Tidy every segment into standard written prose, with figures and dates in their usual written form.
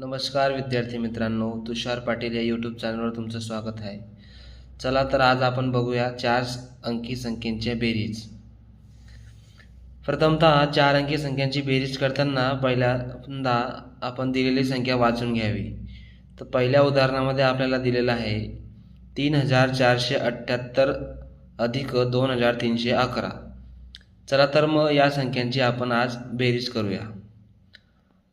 नमस्कार विद्यार्थी मित्रांनो, तुषार पाटील या यूट्यूब चॅनलवर तुमचं स्वागत आहे. चला तर आज आपण बघूया 4 अंकी संख्यांच्या बेरीज. प्रथमतः 4 अंकी संख्यांची बेरीज करताना पहिल्यांदा आपण दिलेली संख्या वाचून घ्यावी. तर पहिल्या उदाहरणामध्ये आपल्याला दिलेलं आहे 3478 अधिक 2311. चला तर मग या संख्यांची आपण आज बेरीज करूया.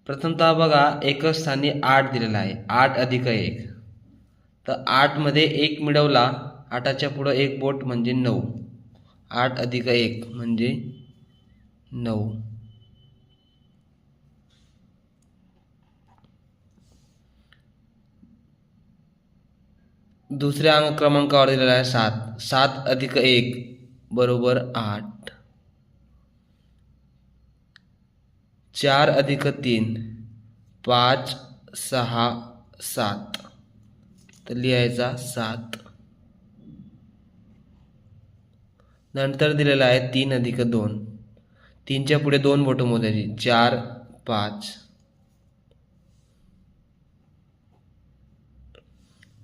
प्रथमतः बघा, एकच स्थानी 8 दिलेला आहे. 8 अधिक 1, तर 8 मध्ये 1 मिळवला, 8च्या पुढं 1 बोट म्हणजे 9. 8 अधिक 1 म्हणजे 9. दुसऱ्या अंक क्रमांकावर दिलेला आहे 7. 7 अधिक 1 बरोबर 8. 4 अधिक 3 5 6 7, तर लिहायचा 7. नंतर दिलेला आहे 3 अधिक 2. 3च्या पुढे 2 बोटं मोजायची. 4 5,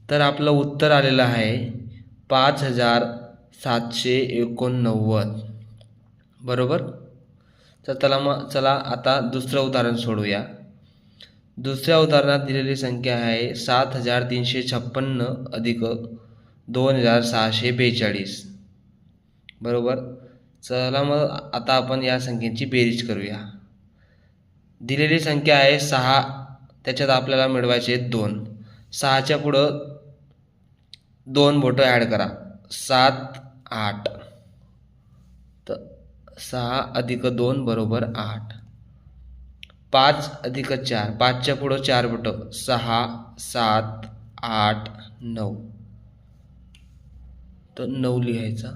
तर आपलं उत्तर आलेलं आहे 5789. बरोबर. तर चला आता दुसरं उदाहरण सोडूया. दुसऱ्या उदाहरणात दिलेली संख्या आहे 7356 अधिक 2642. बरोबर. चला मग आता आपण या संख्येची बेरीज करूया. दिलेली संख्या आहे 6, त्याच्यात आपल्याला मिळवायचे 2. 6च्या पुढं 2 बोटं ॲड करा. 7 8, तर 6 अधिक 2 बरोबर 8. 5 अधिक 4, 5च्या पुढं 4 बोटं. 6 7 8 9, तर 9 लिहायचा.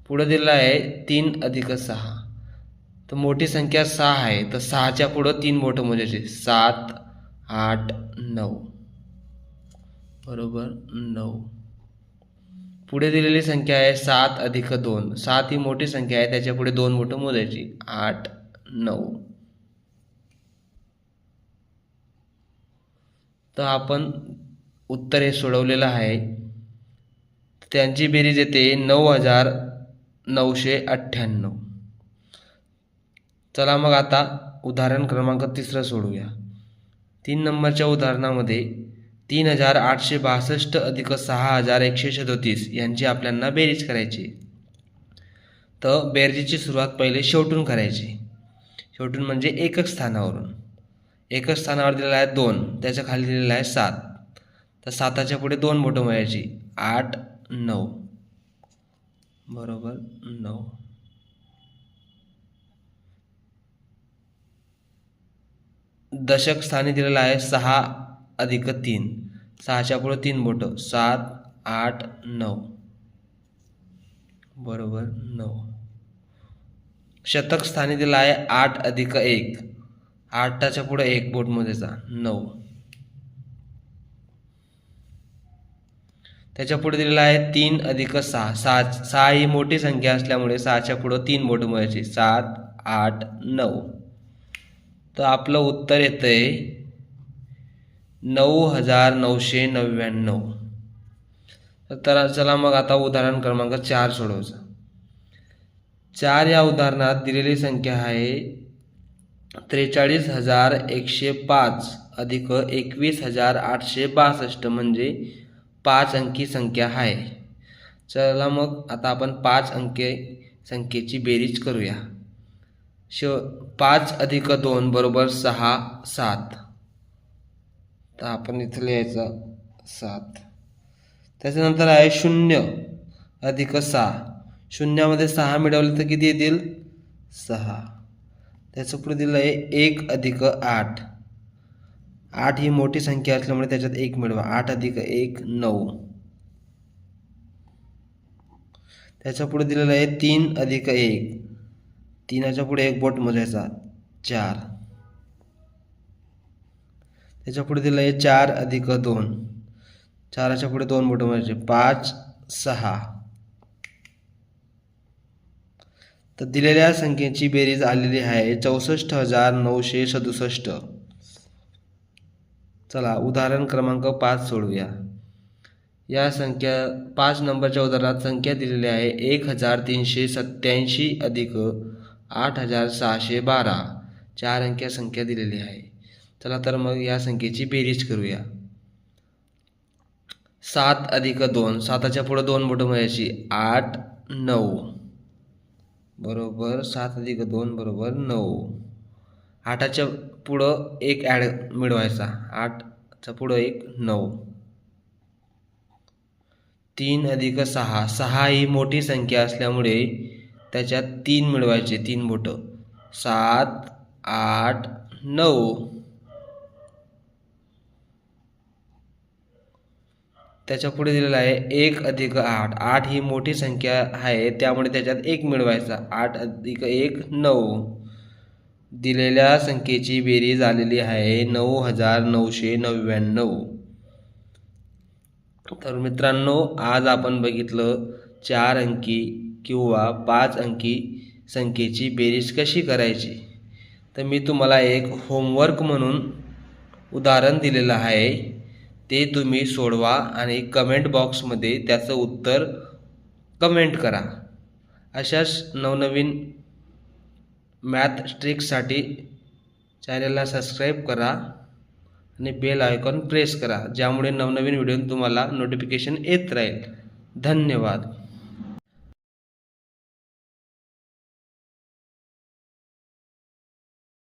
पुढे दिलेला आहे 3 अधिक 6, तर मोठी संख्या 6 आहे, तर 6च्या पुढं 3 बोटं मोजायचे. 7 8 9 बरोबर 9. पुढे दिलेली संख्या आहे 7 अधिक 2. 7 ही मोठी संख्या आहे, त्याच्या पुढे 2 बोटं मोजायची. 8 9, तर आपण उत्तर हे सोडवलेलं आहे. त्यांची बेरीज येते 9998. चला मग आता उदाहरण क्रमांक 3 सोडूया. 3 नंबरच्या उदाहरणामध्ये 3862 अधिक 6137 यांची आपल्याला बेरीज करायची. तर बेरजेची सुरुवात पहिले शेवटून करायची. शेवटून म्हणजे एकक स्थानावरून. एकक स्थानावर दिलेला आहे 2, त्याच्या खाली दिलेला आहे 7, तर 7च्या पुढे 2 बोटं मोजायची. 8 9 बरोबर 9. दशक स्थानी दिलेला आहे 6 अधिक 3. 6च्या पुढे 3 बोटं. 7 8 9 बरोबर 9. शतक स्थानी दिला आहे 8 अधिक 1. 8च्या पुढे 1 बोट मोजायचा. 9. त्याच्या पुढे दिलेला आहे 3 अधिक 6. 6 ही मोठी संख्या असल्यामुळे 6च्या पुढे 3 बोट मोजायची. 7 8 9, तर आपलं उत्तर येतंय 9999. तर चला मग आता उदाहरण क्रमांक 4 सोडवायचं. 4 या उदाहरणात दिलेली संख्या आहे 43105 अधिक 21862, म्हणजे 5 अंकी संख्या आहे. चला मग आता आपण 5 अंकी संख्येची बेरीज करूया. 5 अधिक 2 बरोबर 6 7, तर आपण इथं लिहायचं 7. त्याच्यानंतर आहे 0 अधिक 6. 0मध्ये 6 मिळवले तर किती येतील? 6. त्याचं पुढे दिलं आहे 1 अधिक 8. 8 ही मोठी संख्या असल्यामुळे त्याच्यात 1 मिळवा. 8 अधिक 1 9. त्याच्या पुढे दिलेलं आहे 3 अधिक 1. 3च्या पुढे 1 बोट मोजायचा. 4. त्याच्या पुढे दिलं आहे 4 अधिक 2. 4च्या पुढे 2 बोटं मोजायचे. 5 6, तर दिलेल्या संख्येची बेरीज आलेली आहे 64967. चला उदाहरण क्रमांक 5 सोडूया. या संख्या 5 नंबरच्या उदाहरणात संख्या दिलेली आहे 1387 अधिक 8612. 4 अंकी संख्या दिलेली आहे. चला तर मग या संख्येची बेरीज करूया. 7 अधिक 2, 7च्या पुढे 2 बोटं म्हणायची, 8 9 बरोबर 7 अधिक 2 बरोबर 9. 8च्या पुढं 1 ॲड मिळवायचा, 8च्या पुढं 1 9. 3 अधिक 6, 6 ही मोठी संख्या असल्यामुळे त्याच्यात 3 मिळवायचे, 3 बोटं, 7 8 9. त्याच्या पुढे दिलेला आहे 1 अधिक 8, 8 ही मोठी संख्या आहे त्यामुळे त्याच्यात 1 मिळवायचा, 8 अधिक 1 9. दिलेल्या संख्येची बेरीज आलेली आहे 9999. तर मित्रांनो, आज आपण बघितलं 4 अंकी किंवा 5 अंकी संख्येची बेरीज कशी करायची. तर मी तुम्हाला एक होमवर्क म्हणून उदाहरण दिलेलं आहे, ते तुम्ही सोडवा आणि कमेंट बॉक्समध्ये त्याचं उत्तर कमेंट करा. अशाच नवनवीन मॅथ ट्रिक्ससाठी चॅनलला सबस्क्राईब करा आणि बेल आयकॉन प्रेस करा, ज्यामुळे नवनवीन व्हिडिओ तुम्हाला नोटिफिकेशन येत राहील. धन्यवाद.